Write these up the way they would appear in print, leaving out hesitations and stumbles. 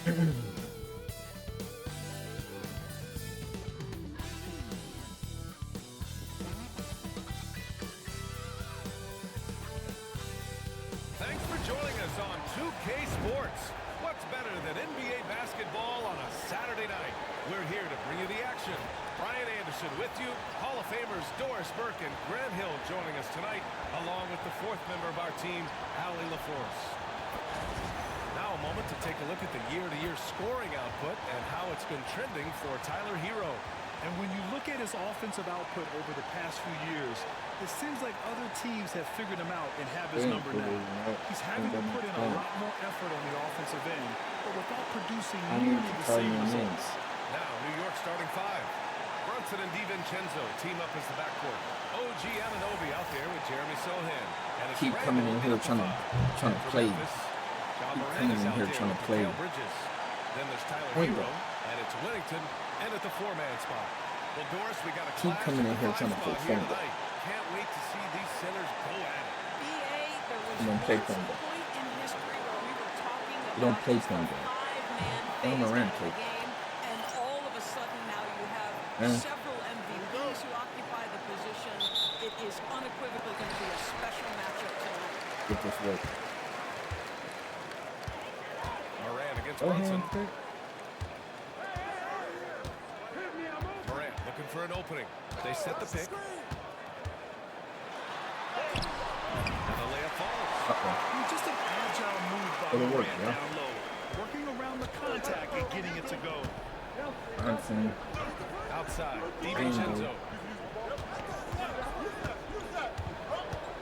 Thanks for joining us on 2K Sports. What's better than NBA basketball on a Saturday night? We're here to bring you the action. Brian Anderson with you. Hall of Famers Doris Burke and Grant Hill joining us tonight, along with the fourth member of our team, Allie LaForce. Now a moment to take a look at the year-to-year scoring output and how it's been trending for Tyler Hero. And when you look at his offensive output over the past few years, it seems like other teams have figured him out and have his number now. He's having to put in a lot more effort on the offensive end, but without producing nearly the same results. Now, New York starting five. Brunson and DiVincenzo team up as the backcourt. OG Anunoby out there with Jeremy Sohan. And Keep coming in here trying to play. Keep coming in here trying to play. Then there's Tyler Hero, and it's Whittington, and at the four-man spot. Well, Doris, we got a keep coming in here trying to play point guard. Can't wait to see these centers go at it. You don't play point guard. You don't play point guard. Morant play. And all of a sudden now you have several MVPs who occupy the position. It is unequivocally going to be a special matchup tonight. Get this work. Morant against Brunson. Morant looking for an opening. They set the pick. And the layup falls. Just an agile move by Morant down low. Working around the contact and getting it to go. Brunson. Outside, DiVincenzo.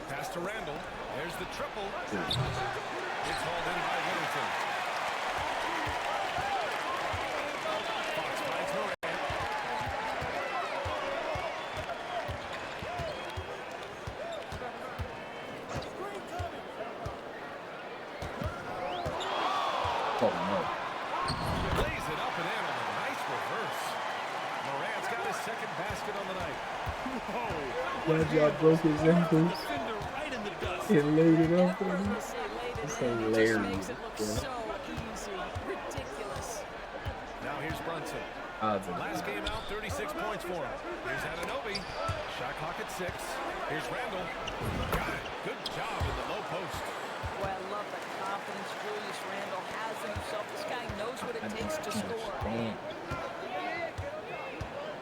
Pass to Randall. There's the triple. It's hauled in by Whittington. Fox finds Morant. Oh no. Lays it up and in on a nice reverse. Morant's got his second basket on the night. Glad y'all broke his ankles. He laid it up for him. It's hilarious. Now here's Brunson. Last game out, 36 points for him. Here's Anunoby. Shot clock at 6. Here's Randall. Got it. Good job in the low post. Well, I love the confidence Julius Randall has in himself. This guy knows what it takes to score.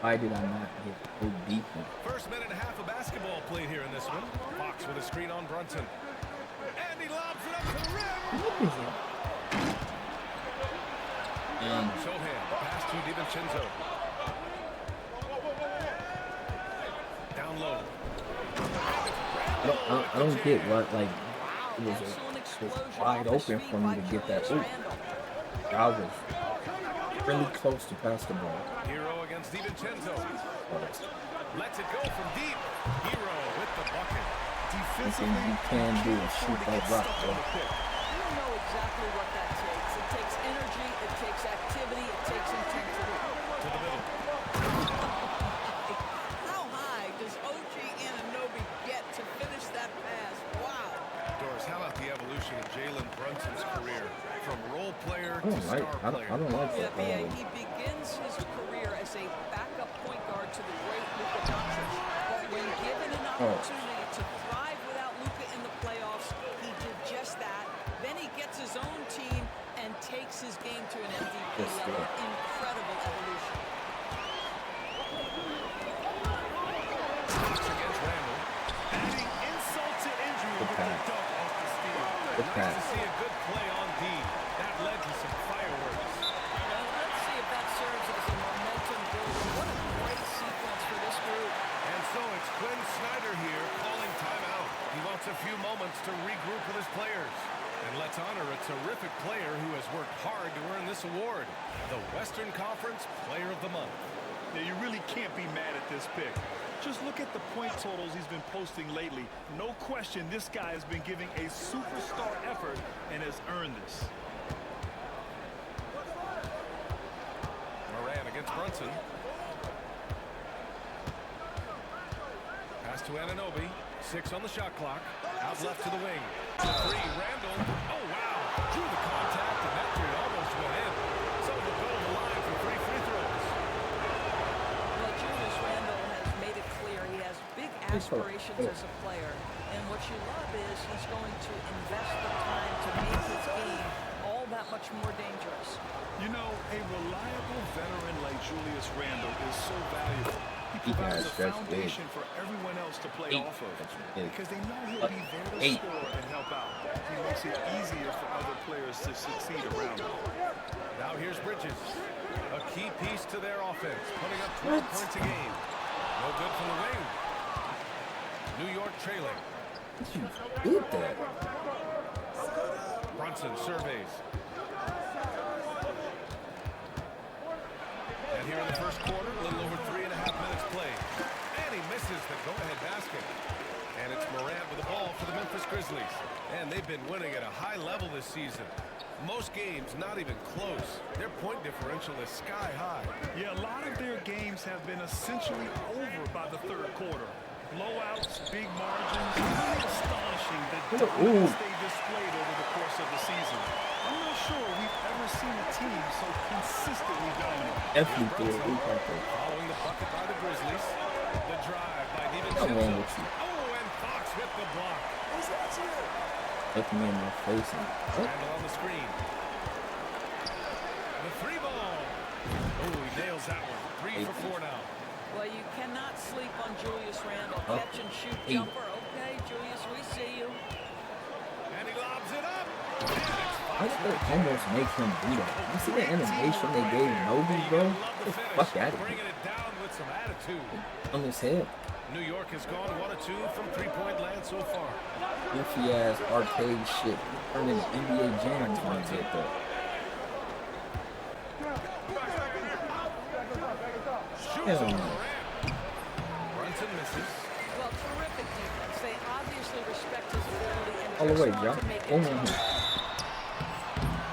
Why did I not get so deep? First minute and a half of basketball played here in this one. Fox with a screen on Brunson. And he lobs it up to the rim. What is it? Sohan, pass to DiVincenzo. Down low. I don't get what, like, it was wide open for me to get that oop. I was really close to pass the ball. Hero against DiVincenzo. Lets it go from deep. Hero with the bucket. Defensively, you can do is shoot that rock, bro. You know exactly what that takes. It takes energy, it takes activity, it takes intensity. To the middle. How high does OG Anunoby get to finish that pass? Wow. Doris, how about the evolution of Jalen Brunson's career? From role player I to don't like, star player. I don't like that. He begins his career as a backup point guard to the great Luka Doncic. But when given an opportunity to thrive without Luka in the playoffs, he did just that. Then he gets his own team and takes his game to an MVP level. Incredible evolution. Fox against Randall. Adding insult to injury with a dunk off the steal. Nice to see a good play on D. That led to some fireworks. Well, let's see if that serves as a momentum builder. What a great sequence for this group. And so it's Quinn Snyder here calling timeout. He wants a few moments to regroup with his players. And let's honor a terrific player who has worked hard to earn this award, the Western Conference Player of the Month. Now, you really can't be mad at this pick. Just look at the point totals he's been posting lately. No question this guy has been giving a superstar effort and has earned this. Morant against Brunson. Pass to Anunoby. 6 on the shot clock. Out left to the wing. The three, Randall. Oh, wow. Drew the contact, and that three almost went in. aspirations as a player. And what you love is he's going to invest the time to make his game all that much more dangerous. You know, a reliable veteran like Julius Randle is so valuable. He provides a foundation for everyone else to play off of because they know he'll be there to score and help out. He makes it easier for other players to succeed around him. Now here's Bridges. A key piece to their offense, putting up 12 points a game. No good from the wing. New York trailing. You did that. Brunson surveys. And here in the first quarter, a little over 3.5 minutes played. And he misses the go-ahead basket. And it's Morant with the ball for the Memphis Grizzlies. And they've been winning at a high level this season. Most games not even close. Their point differential is sky high. Yeah, a lot of their games have been essentially over by the third quarter. Blowouts, big margins, really astonishing the dominance they displayed over the course of the season. I'm not sure we've ever seen a team so consistently dominant. Following the bucket by the Grizzlies. The drive by DiVincenzo. Oh, and Fox with the block. Look me in my face. Randle on the screen. The three ball. Oh, he nails that one. 3 for 4 now. Well, you cannot sleep on Julius Randle. Catch and shoot jumper. Okay, Julius, we see you. And he lobs it up. Why did they almost make him do that? You see the animation they gave Nobi, bro? Get the fuck out of here. Bringing it down with some attitude. On his head. New York has gone 1 of 2 from three-point land so far. Goofy ass arcade shit. Turn into NBA Jam when you get that. Hell no. Brunson misses. Well, terrific defense. They obviously respect his ability and All the way, just John. to make it Oh, tough.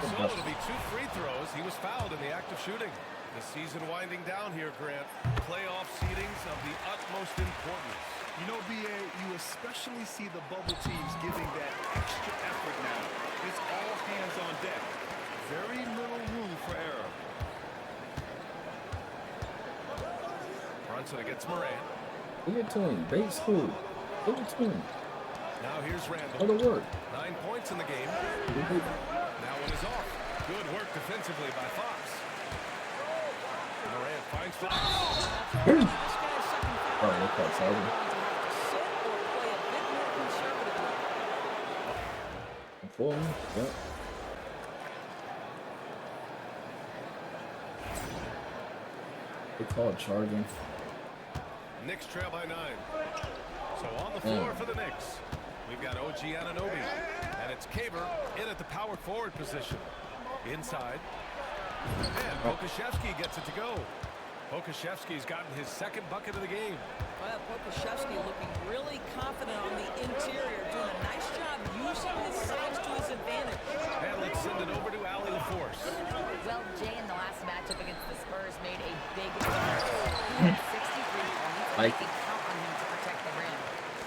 So it'll be 2 free throws. He was fouled in the act of shooting. The season winding down here, Grant. Playoff seedings of the utmost importance. You know, BA, you especially see the bubble teams giving that extra effort now. It's all hands on deck. Very little room for error. Brunson against Morant. Give it to him. Base school. Give it to him. Now here's Randle. All the work. 9 points in the game. Now one is off. Good work defensively by Fox. Morant finds Fox. Oh, look outside. For me, yep. They call it charging. Knicks trail by 9. So on the floor for the Knicks, we've got OG Anunoby. And it's Kaber in at the power forward position. Inside. And Pokusevski gets it to go. Pokusevski's gotten his second bucket of the game. Well, Pokusevski looking really confident on the interior, doing a nice job using his size to his advantage. And let's send it over to Allie LaForce. Well, Jay in the last matchup against the Spurs made a big difference. He had 63 points, and they can count on him to protect the rim.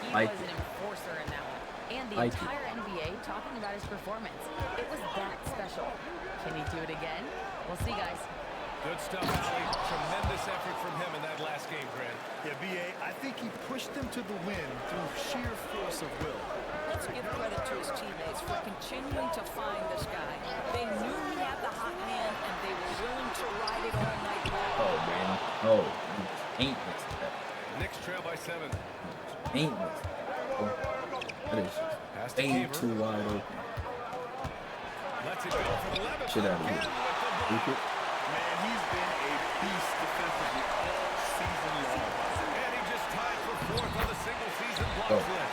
He was an enforcer in that one. And the entire NBA talking about his performance. It was that special. Can he do it again? We'll see, guys. Good stuff, Allie. Tremendous effort from him in that last game, Grant. Yeah, BA, I think he pushed them to the win through sheer force of will. Let's give credit to his teammates for continuing to find this guy. They knew he had the hot hand, and they were willing to ride it all night long. Oh, man. Oh, you ain't missed that. Knicks trail by 7. Ain't missed that. Oh, that is just ain't too wide open. Lets it go for the 11th. Shit out of here. Man, he's been a beast defensively all season long. And he just tied for 4th on the single-season blocks list.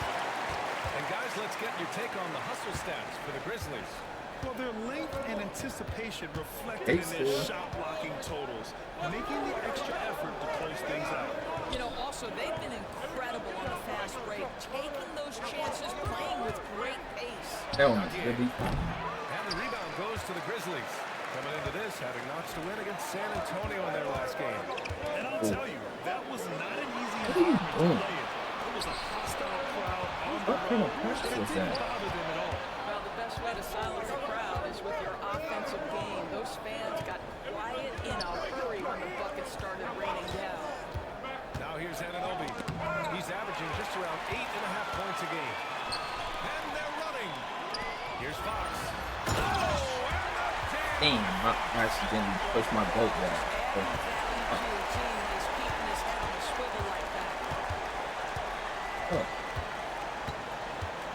And guys, let's get your take on the hustle stats for the Grizzlies. Well, their length and anticipation reflected in their shot-blocking totals, making the extra effort to close things out. You know, also, they've been incredible on the fast break, taking those chances, playing with great pace. Hell no, baby. And the rebound goes to the Grizzlies. Coming into this, having notched to win against San Antonio in their last game. And I'll tell you, that was not an easy environment to play in. It was a hostile crowd on the road, and it didn't bother them at all. Well, the best way to silence a crowd is with your offensive game. Those fans got quiet in a hurry when the buckets started raining down. Now here's Anunoby. He's averaging just around 8.5 points a game. And they're running. Here's Fox. Oh, and the Damn, I accidentally pushed my boat back.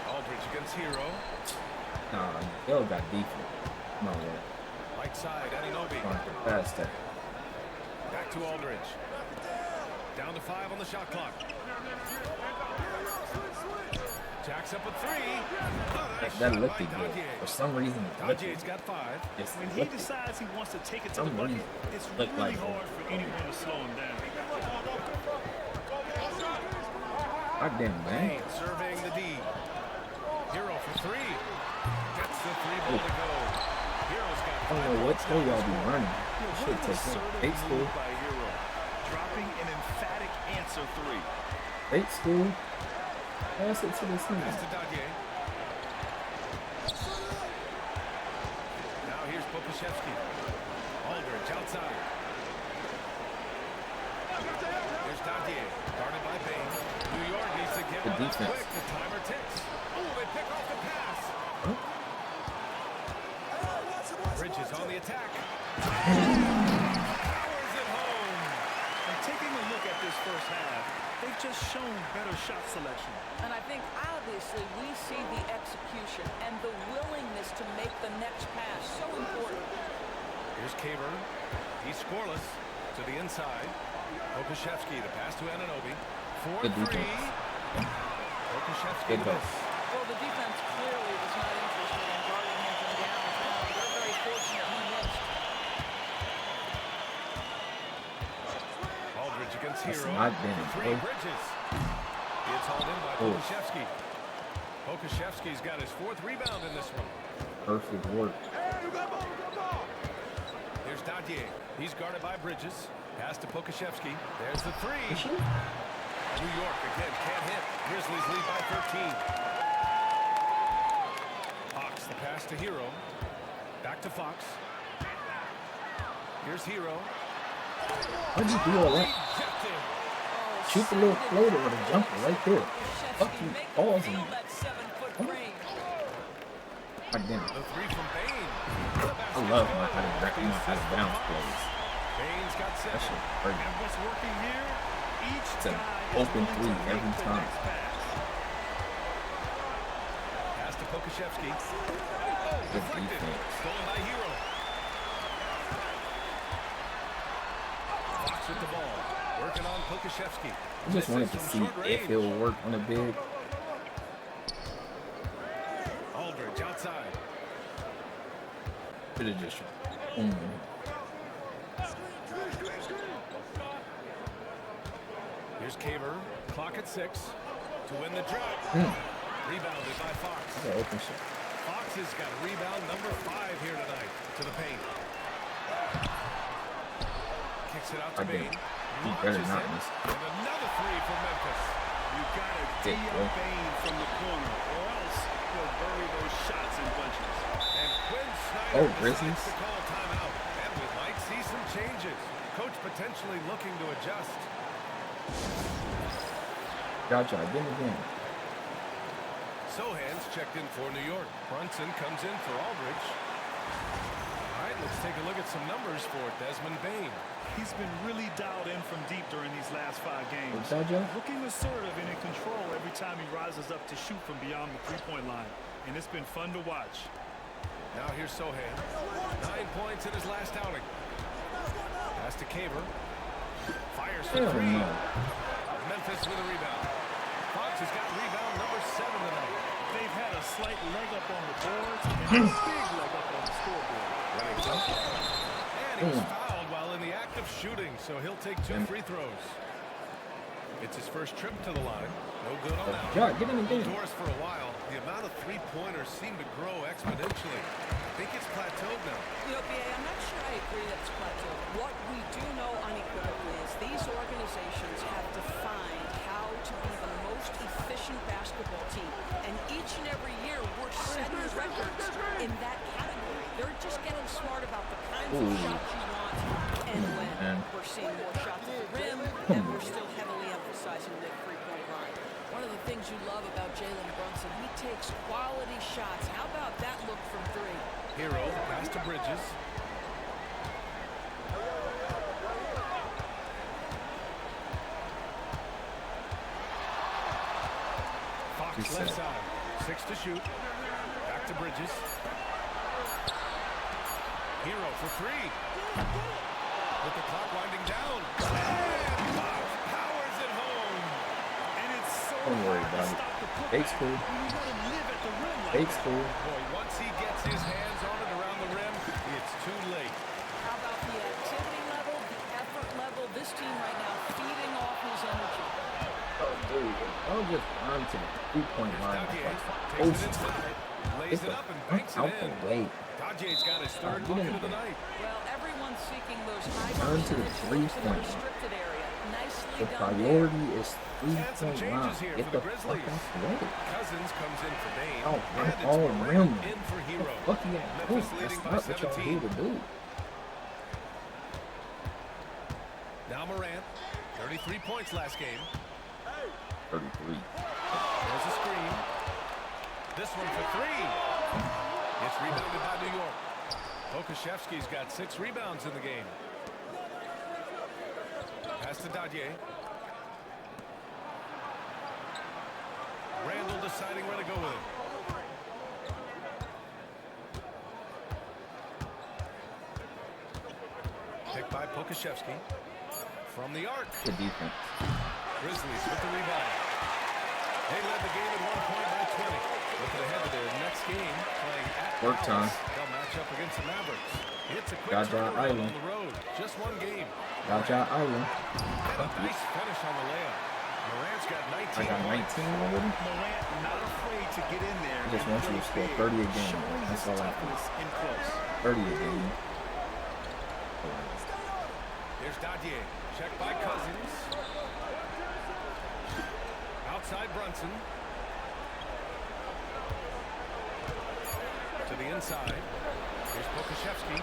Aldridge against Hero. Nah, Hill got defense. Come on, man. Right side, Anunoby. Fast that. Back to Aldridge. Down to 5 on the shot clock. Jacks up a 3. Oh, that looked good. For some reason, Dodgier's got 5. When he decides he wants to take it to the bucket, it's really hard for anyone to slow him down. Goddamn, man. Surveying the D. Hero for 3. Gets the 3 ball to go. Hero's got 5. I don't know what school y'all be running. Should take state school. By Hero, dropping an emphatic answer 3. State school. Pass it to the center. Pass to Dodgier. Now here's Pokuševski. Aldridge outside. Here's Dodgier. Guarded by Bain. New York needs to get Good one defense. quick. The timer ticks. Oh, they pick off the pass. Huh? Bridges on the attack. Powers it home. And taking a look at this first half, they've just shown better shot selection. And I think obviously we see the execution and the willingness to make the next pass so important. Here's Caver. He's scoreless to the inside. Pokuševski, the pass to Anunoby. 4-3. Pokuševski Good to help. miss. Well, the defense clearly was not interested in guarding him from downtown. They're very fortunate he missed. Aldridge against That's Hero. not been For 3, good. Bridges. It's hauled in by Pokuševski. Pokuševski's got his 4th rebound in this one. Perfect work. Here's Dodgier. He's guarded by Bridges. Pass to Pokuševski. There's the 3. New York again can't hit. Grizzlies lead by 13. Fox the pass to Hero. Back to Fox. Here's Hero. How'd you do all that? Rejected. Shoot the little floater or the jumper right there. Fuck you, balls in. That 7-foot range. Goddamn. The 3 from Bain. I love my how to bounce plays. Bain's got That 7. shit crazy. And what's working here? Each It's an guy is open willing to 3 every make the time. next pass. Pass to Pokuševski. Oh, Good deflected. defense. Stolen by Hero. Fox with the ball. Working on Pokuševski. I just wanted to see if it will work on a big. Aldridge outside. Could have just. Here's Caver. Clock at 6. To win the drought. Rebounded by Fox. Yeah, open shot. Fox has got rebound number 5 here tonight. To the paint. Kicks it out to Bain. He better not miss. And another 3 from Memphis. You gotta Dick, deal bro. Bain from the corner, or else he'll bury those shots in bunches. And Quinn Snyder Oh, decides Grizzlies. to call timeout. And we might see some changes. Coach potentially looking to adjust. Gotcha, I did it again. Sohan's checked in for New York. Brunson comes in for Aldridge. All right, let's take a look at some numbers for Desmond Bain. He's been really dialed in from deep during these last 5 games. What's that, Joe? Looking assertive and in control every time he rises up to shoot from beyond the three-point line. And it's been fun to watch. Now here's Sohan. 9 points in his last outing. Pass to Caver. Fires for 3. No. Memphis with a rebound. Fox has got rebound number 7 tonight. They've had a slight leg up on the boards and a big leg up on the scoreboard. And he was fouled while in the act of shooting, so he'll take 2 free throws. It's his first trip to the line. No good on that. Yeah, get in the game. Outdoors for a while, the amount of 3-pointers seem to grow exponentially. I think it's plateaued now. You know, B.A., I'm not sure I agree that it's plateaued. What we do know unequivocally is these organizations have defined how to be the most efficient basketball team. And each and every year, we're setting records in that category. They're just getting smart about the kinds of shots you want and when we're seeing more shots at the rim, and we're still heavily emphasizing the three-point line. One of the things you love about Jalen Brunson, he takes quality shots. How about that look from three? Hero, pass to Bridges. Fox left side. 6 to shoot. Back to Bridges. Hero for three. With the clock winding down. And Fox powers it home. And it's so Don't worry hard to about it. stop the putback Fake's cool. when you let him live at the rim like Fake's that. cool. Boy, once he gets his hands on it around the rim, it's too late. How about the activity level, the effort level? This team right now feeding off his energy. Oh, dude. I'll just run to the 3-point line. Dodgers takes Oh, it inside, lays it up and banks it out in. the way. Dodgers got his third Get bucket in of the there. night. Well, everyone's seeking those high Turn to the percentage looks in the three-point. restricted area. Nicely The done priority is And some 3-point changes line. here Get for the the fuck Grizzlies. out the way. Cousins comes in for Dame. Oh, and it's all Morant rim. in for Hero. Fuck you at Memphis That's leading by not what y'all 17. here to do. Now Morant, 33 points last game. 33. There's a screen. This one for three. It's rebounded by New York. Okashevsky's got 6 rebounds in the game. Pass to Dadier. Randall deciding where to go with it. Picked by Pokashevsky. From the arc. Good defense. Grizzlies with the rebound. They led the game at 1 point by 20. Looking ahead to their next game, playing at Work Dallas. time. They'll match up against the Mavericks. It's a quick Jaja turnaround Island. on the road. Just one game. Jaja Island. And a nice finish on the layup. Morant's got 19 I got points. 19 already. Morant not afraid to get in there. I just and want you to play score big, 30 a game. showing That's his all I toughness in close. 30 a game. There's Dadier. Checked by Cousins. Outside Brunson. To the inside. Here's Pokashevsky.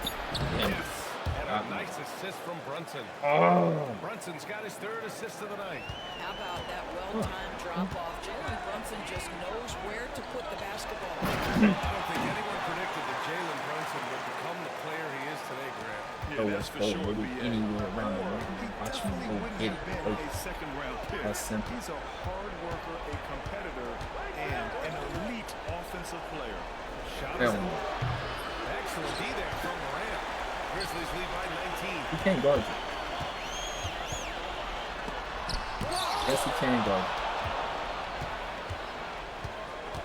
Yes. And a nice assist from Brunson. Oh. Brunson's got his 3rd assist of the night. How about that well-timed drop-off? Jalen Brunson just knows where to put the basketball. I don't think anyone predicted that Jalen Brunson would become the player he is today, Grant. Yeah, that's for sure. Anywhere around the world. He Watch me definitely go wouldn't get have it. been a second-round pick. That's simple. He's a hard worker, a competitor, and an elite offensive player. Shot Hell is no. excellent D there from Morant. Grizzlies lead by 19. He can't guard you. Yes, he can guard you.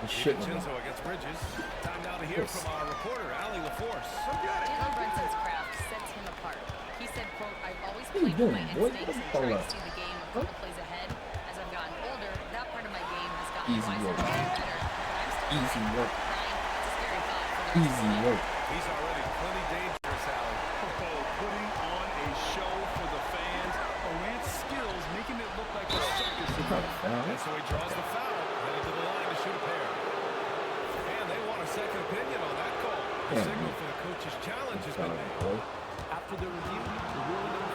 He shouldn't have. DiVincenzo against Bridges. Time now to hear from our reporter, Allie LaForce. Jalen Brunson's craft sets him apart. He said, quote, I've always What are you played doing, point boy? and What space the and fuck tried up? to see the game a couple plays ahead. As I've gotten older, that part of my game has gotten Easy wiser work. and better. But I'm still Easy work. Brian, it's a scary thought for the Easy work. He's already plenty dangerous, Allie. Putting on a show for the fans. Morant's skills making it look like a circus. He got a foul. And so he draws the foul, headed to the line to shoot a pair. And they want a second opinion on that call. The Yeah. signal for the coach's challenge has been made. Boy. After the review, the ruling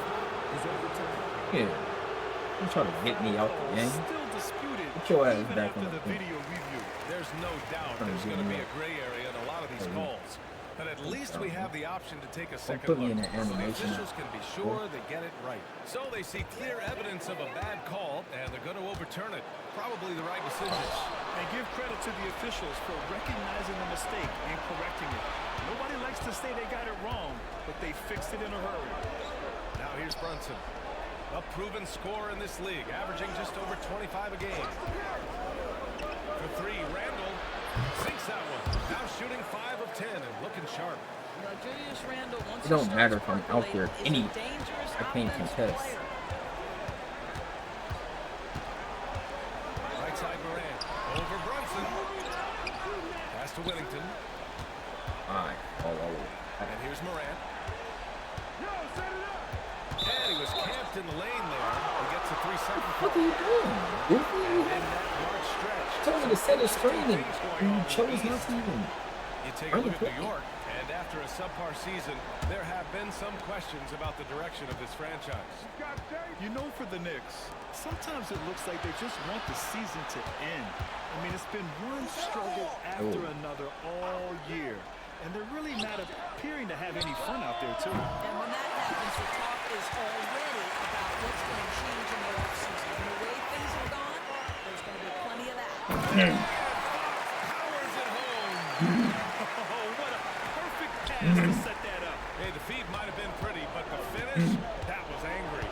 is overturned. Yeah. You trying to get me out the game? Still disputed. Put your ass even back after on the the bench. video review. There's no doubt Trying to there's get going to me be a out. gray area in a lot of these Oh, yeah. calls. But at least we have the option to take a second put me look. in that So the animation. officials can be sure they get it right. So they see clear evidence of a bad call, and they're going to overturn it. Probably the right decision. And give credit to the officials for recognizing the mistake and correcting it. Nobody likes to say they got it wrong, but they fixed it in a hurry. Now here's Brunson. A proven scorer in this league, averaging just over 25 a game. For three, Randall sinks that one. Now shooting 5 of 10 and looking sharp. Now, Julius Randle, once It don't he matter starts if I'm out there percolating, is any. a dangerous I can't offensive contest. player. Right side Morant. Over Brunson. Pass to Whittington. Alright. All over. And here's Morant. And he was camped in the lane there. He gets a 3-second What call. are you doing? Goofy? In that large stretch. Told me to set a screen and Things you going on chose in the not East. to even. You take a look at New York, and And after a subpar season, there have been some questions about the direction of this franchise. You know, for the Knicks, sometimes it looks like they just want the season to end. I mean, it's been one struggle after another all year. And they're really not appearing to have any fun out there, too. And when that happens, the talk is already about what's going to change in the offseason. And the way things have gone, there's going to be plenty of that. Powers it home. Oh, what a perfect pass to set that up. Hey, the feed might have been pretty, but the finish, that was angry.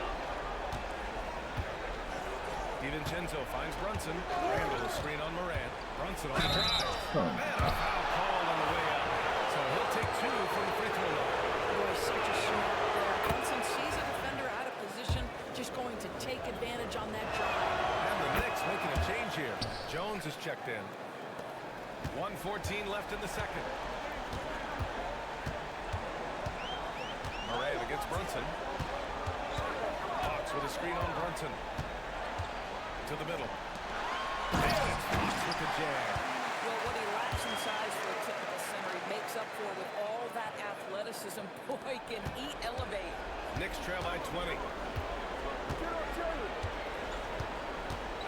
DiVincenzo finds Brunson. Randall screen on Morant. Brunson on the drive. Man, a foul call on the way out. So he'll take 2 from the free throw line. Boy, such a smart player. Brunson sees a defender out of position, just going to take advantage on that drive. And the Knicks making a change here. Jones is checked in. 1:14 left in the second. Morant against Brunson. Hawks with a screen on Brunson. To the middle. And it's Hawks with the jab. Well, what he lacks in size for a typical center, he makes up for with all that athleticism. Boy, can he elevate. Knicks trail by 20.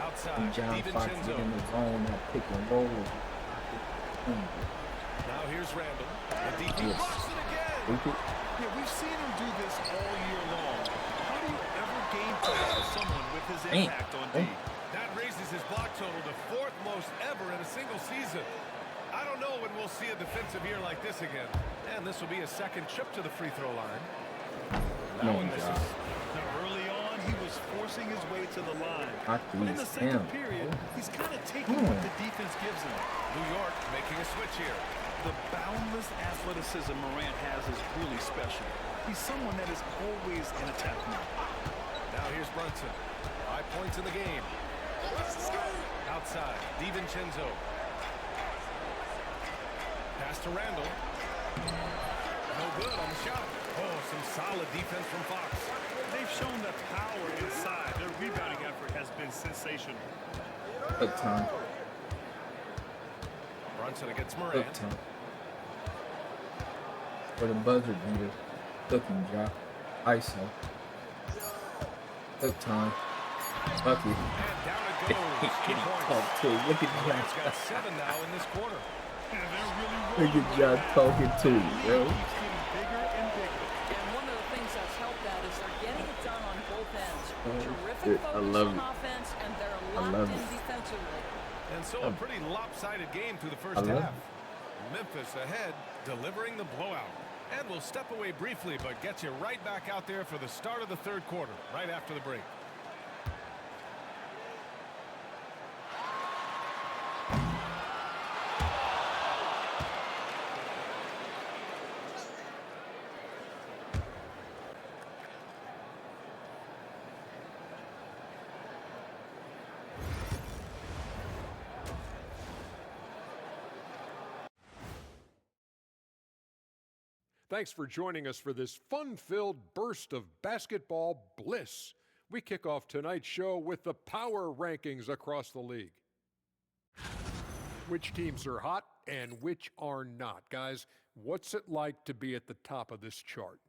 Outside, John Fox DiVincenzo. in the zone, that pick and roll. Now here's Randall. The DP blocks it again. Yeah, we've seen him do this all year long. How do you ever game plan for someone with his impact on D? That raises his block total to 4th most ever in a single season. I don't know when we'll see a defensive year like this again. And this will be his second trip to the free throw line. That one misses. Now, early on, he was forcing his way to the line. I But in the second period, he's kind of taking what the defense gives him. New York making a switch here. The boundless athleticism Morant has is really special. He's someone that is always in attack mode. Now here's Brunson. 5 points in the game. Outside, DiVincenzo. Pass to Randall. No good on the shot. Oh, some solid defense from Fox. They've shown the power inside. Their rebounding effort has been sensational. Good time. Brunson against Good Morant. time. For the buzzer beater. Cooking job. ISO. Good time. Bucky. And down it goes. 2 points. Look at Morant's John. got 7 now in this quarter. Yeah, they're really Look at John talking to you, bro. Keeps getting bigger and bigger. And one of the things that's helped that is they're getting it done on both ends. Terrific I focus love on it. offense, and they're love locked in it. defensively. And so a pretty lopsided game through the first I love half. Memphis ahead, delivering the blowout. And we'll step away briefly, but get you right back out there for the start of the 3rd quarter, right after the break. Thanks for joining us for this fun-filled burst of basketball bliss. We kick off tonight's show with the power rankings across the league. Which teams are hot and which are not? Guys, what's it like to be at the top of this chart?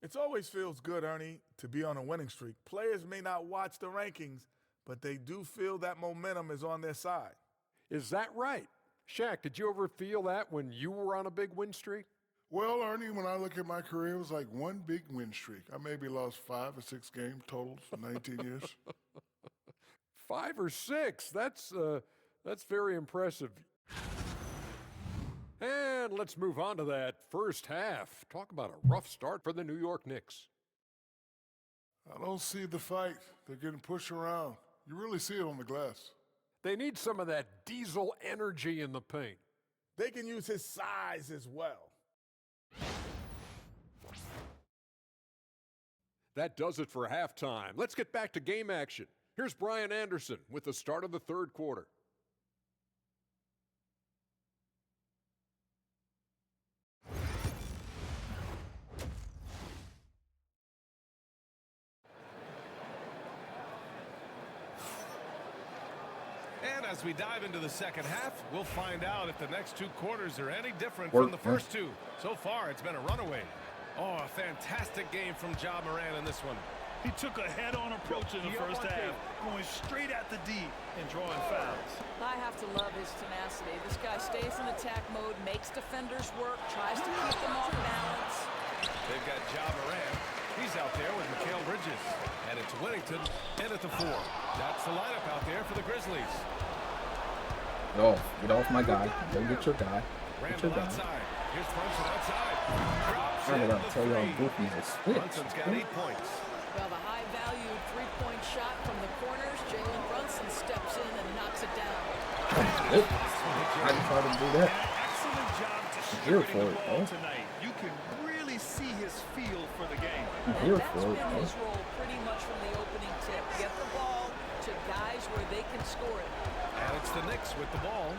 It always feels good, Ernie, to be on a winning streak. Players may not watch the rankings, but they do feel that momentum is on their side. Is that right? Shaq, did you ever feel that when you were on a big win streak? Well, Ernie, when I look at my career, it was like one big win streak. I maybe lost 5 or 6 game totals for 19 years. 5 or 6. That's very impressive. And let's move on to that first half. Talk about a rough start for the New York Knicks. I don't see the fight. They're getting pushed around. You really see it on the glass. They need some of that diesel energy in the paint. They can use his size as well. That does it for halftime. Let's get back to game action. Here's Brian Anderson with the start of the 3rd quarter. And As we dive into the second half, we'll find out if the next 2 quarters are any different from the first 2. So far, it's been a runaway. Oh, a fantastic game from Ja Morant in this one. He took a head-on approach in the first half, going straight at the D and drawing fouls. I have to love his tenacity. This guy stays in attack mode, makes defenders work, tries to keep them off balance. They've got Ja Morant. He's out there with Mikal Bridges. And it's Whittington in at the 4. That's the lineup out there for the Grizzlies. Get off my guy. Go get your guy. Get your guy. Outside. Here's Brunson outside. Drops I'm in gonna the tell y'all 3. goofies a switch. Brunson's got 8 points. Well, the high-value three-point shot from the corners. Jalen Brunson steps in and knocks it down. I just tried to do that. Excellent job distributing the ball tonight. You can really see his feel for the game. Here That's for been it. his role pretty much from the opening tip. Get the ball to guys where they can score it. And it's the Knicks with the ball.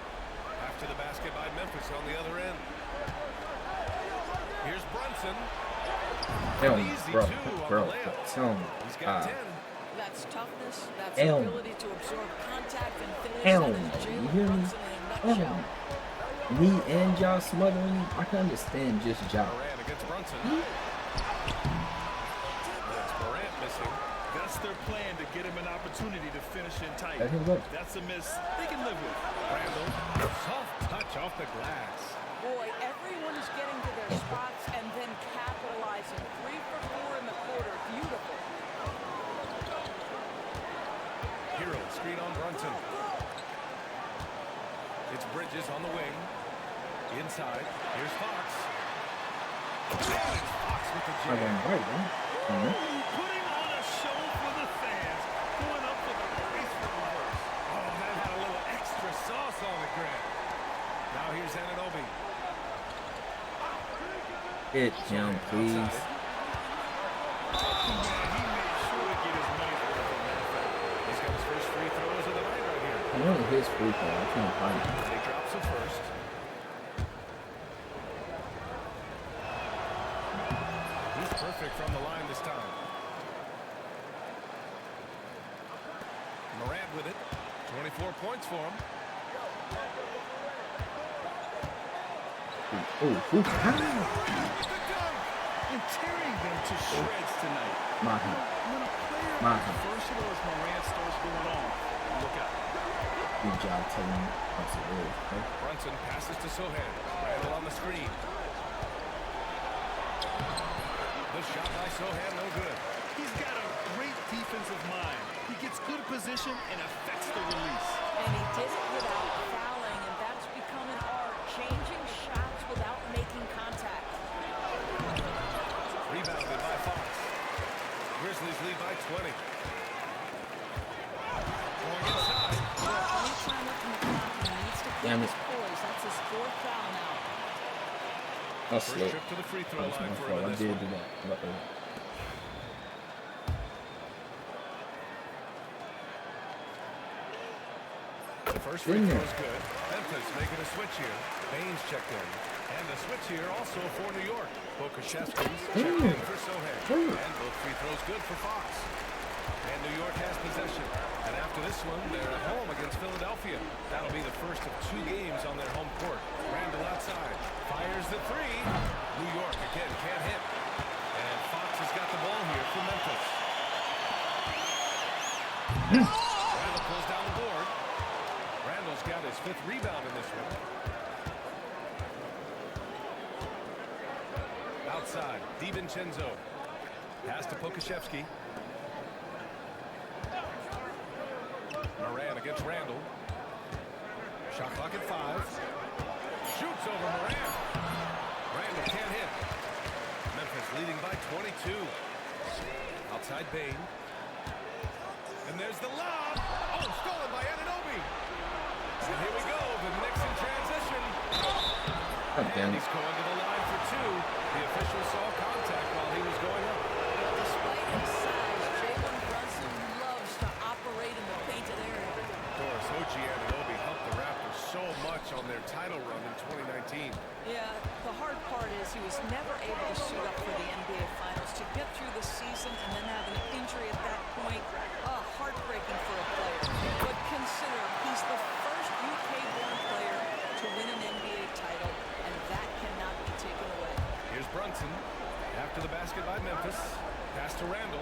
After the basket by Memphis on the other end. Here's Brunson. Tell me, Easy bro. two on Bro, the layup. tell me. He's got 10. That's toughness. That's Hell. ability to absorb contact and finish. Hell That no. is You Jalen hear me? Brunson in a nutshell. Me and Ja smothering, I can understand just Ja. Morant against Brunson. That's Morant missing. That's their plan, to get him an opportunity to finish in tight. Let him go. That's a miss they can live with. Randall, soft touch off the glass. Boy, everyone is getting to their spots and then capitalizing. 3 for 4 in the quarter. Beautiful. Hero, screen on Brunson. It's Bridges on the wing. Inside, here's Fox. Fox with the I jam. went right, man. Putting on a show for the fans, going up for the graceful reverse. Oh, that had a little extra sauce on it, Grant. Now here's Anunoby. Hit him, please. He made sure to get his money's worth on that effect. He's got his first free throws of the night right here. I wanted his free throw. I can't find it. And he drops it first. He's perfect from the line this time. Morant with it. 24 points for him. And tearing them to shreds tonight. My hand. When a player My like versatile as Morant starts going on, look out. Good job telling me what's the word. Okay? Brunson passes to Sohan. Randall on the screen. The shot by Sohan, no good. He's got a great defensive mind. He gets good position and affects the release. And he did it without fouling, and that's become an art. Changing shots without making contact. Rebounded by Fox. Grizzlies lead by 20. Going inside. Any time left in the clock, he needs to keep Damn it. his poise. That's his 4th foul now. That's First slow. trip to the free throw That's line my for fault. him I in this did one. do that. The first free throw is good. Memphis making a switch here. Baines checked in. And the switch here also for New York. Pokashevsky's checked in for Sohan. And both free throws good for Fox. And New York has possession. And after this one, they're at home against Philadelphia. That'll be the first of 2 games on their home court. Randall outside. Fires the 3. New York again can't hit. And Fox has got the ball here for Memphis. Randall pulls down the board. Randall's got his 5th rebound in this one. Outside, DiVincenzo. Pass to Pokashevsky. Morant against Randall. Shot clock at 5. Shoots over Morant. Randall can't hit. Memphis leading by 22. Outside Bane. And there's the lob. Oh, stolen by Anunoby. And here we go. The Knicks in transition. And he's going to the line for 2. The official saw contact while he was going up. Despite his size, Jalen Brunson loves to operate in the painted area. Doris Anunoby helped the Raptors so much on their title run in 2019. Yeah, the hard part is he was never able to suit up for the NBA Finals. To get through the season and then have an injury at that point, heartbreaking for a player. But consider, he's the first by Memphis. Pass to Randall.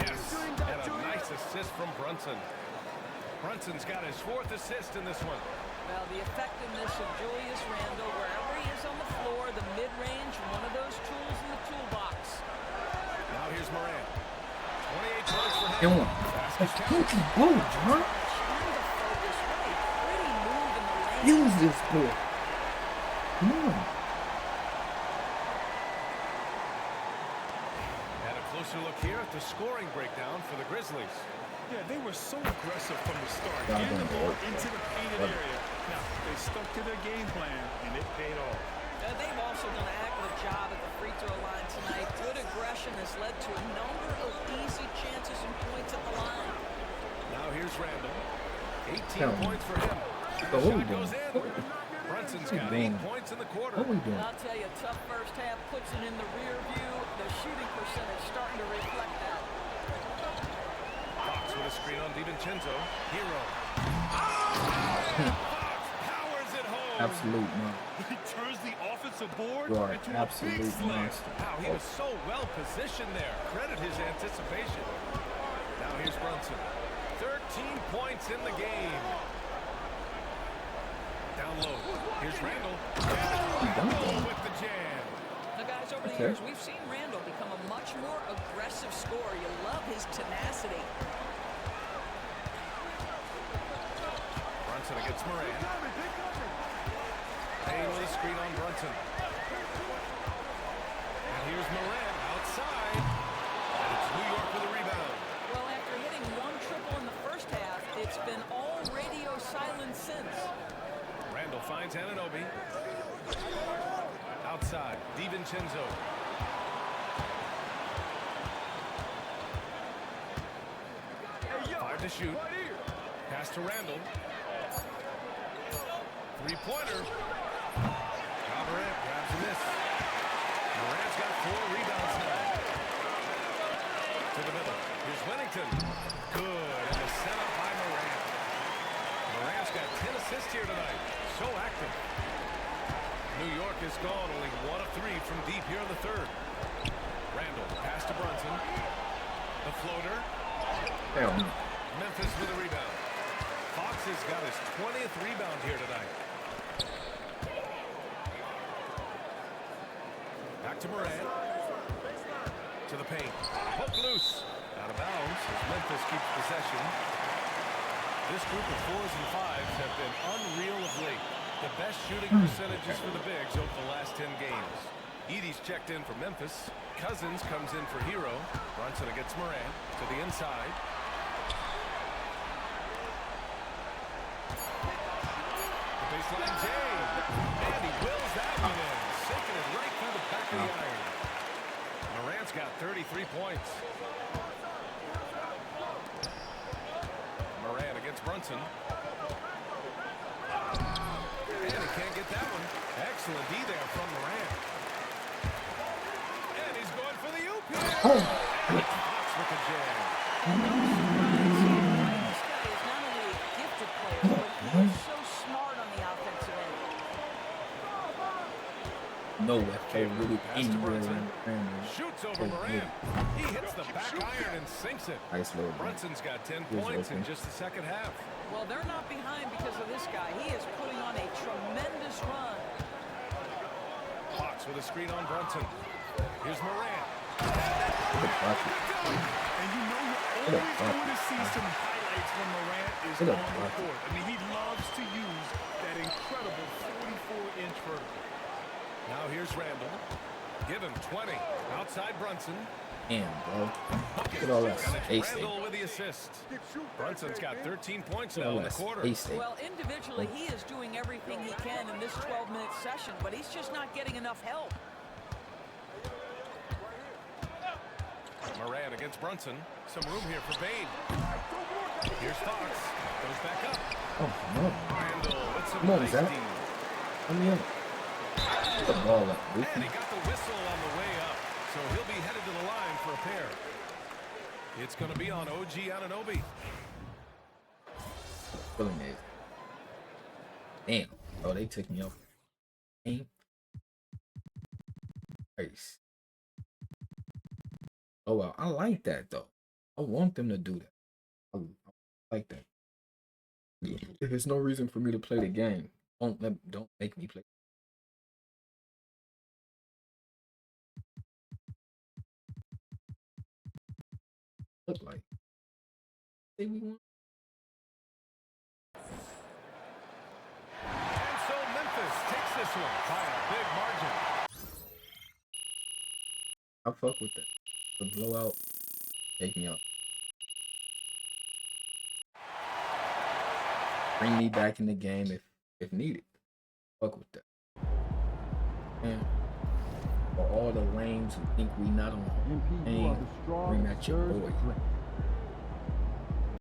Yes, and a nice assist from Brunson. Brunson's got his 4th assist in this one. Well, the effectiveness of Julius Randle, wherever he is on the floor, the mid-range, one of those tools in the toolbox. Now here's Morant. 28 points for him. Come on. Let's put you go, John. Use this boy. Come on. And a closer look here at the scoring breakdown for the Grizzlies. Yeah, they were so aggressive from the start, getting the ball into the painted area. Now, they stuck to their game plan, and it paid off. They've also done a heck of a job at the free throw line tonight. Good aggression has led to a number of easy chances and points at the line. Now here's Randall. 18 points for him. And the shot goes in. Brunson's got 8 points in the quarter. I'll tell you, a tough first half puts it in the rear view. The shooting percentage starting to reflect that. Fox with a screen on DiVincenzo. Hero. Fox powers it home. Absolute man. He turns the offensive board You are into absolute a big slam. monster. Wow, he was so well positioned there. Credit his anticipation. Now here's Brunson. 13 points in the game. Down low. Here's Randall. Randall with the jam. Now, guys, over the years, we've seen Randall become a much more aggressive scorer. You love his tenacity. Brunson against Morant. Payne with a screen on Brunson. And here's Morant outside. And it's New York with a rebound. Well, after hitting 1 triple in the first half, it's been all radio silence since. Randall finds Anunoby. Outside, DiVincenzo. Five to shoot. Pass to Randall. Three-pointer. Morant grabs a miss. Morant's got 4 rebounds now. To the middle. Here's Whittington. Good. And the setup by Morant. Morant's got 10 assists here tonight. So active. New York is gone. Only 1 of 3 from deep here in the third. Randall. Pass to Brunson. The floater. Memphis with a rebound. Fox has got his 20th rebound here tonight. Back to Morant. To the paint. Hook loose. Out of bounds as Memphis keeps possession. This group of 4s and 5s have been unreal of late. The best shooting percentages for the bigs over the last 10 games. Edey's checked in for Memphis. Cousins comes in for Hero. Brunson against Morant. To the inside. Baseline jam. And he wills that one in. Sinking it right through the back of the iron. Morant's got 33 points. Morant against Brunson. And he can't get that one. Excellent D there from Morant. And he's going for the oop. And Fox with the jam. This guy is not only a gifted player, but he is so smart on the offensive end. No way. Really anywhere. Shoots over Morant. He hits the back iron and sinks it. Nice little ball. Brunson's got 10 points in just the second half. Well, they're not behind because of this guy. He is putting on a tremendous run. Fox with a screen on Brunson. Here's Morant. And you know you're always going to see some highlights when Morant is on the court. I mean, he loves to use that incredible 44-inch vertical. Now here's Randall. Give him 20. Outside Brunson. Damn, bro. Look at all that space there. Randall with the assist. Brunson's got 13 points Look at now all in the that quarter. space there. Well, individually, he is doing everything he can in this 12-minute session, but he's just not getting enough help. Morant against Brunson. Some room here for Payne. Here's Fox. Goes back up. Oh, no. Randall with some Come on, nice Zach. D. Let me in. Get the ball up, And Luffy. he got the whistle on the way up. So he'll be headed to the line for a pair. It's going to be on OG Anunoby. Really amazing. Damn. Oh, they took me off. Ain't Nice. Oh well, I like that though. I want them to do that. I like that. If there's no reason for me to play the game, don't make me play. Look like. Say we want. And so Memphis takes this one by a big margin. I fuck with that. The blowout, take me up. Bring me back in the game if needed. Fuck with that. And for all the lames who think we not on the game, bring that your boy.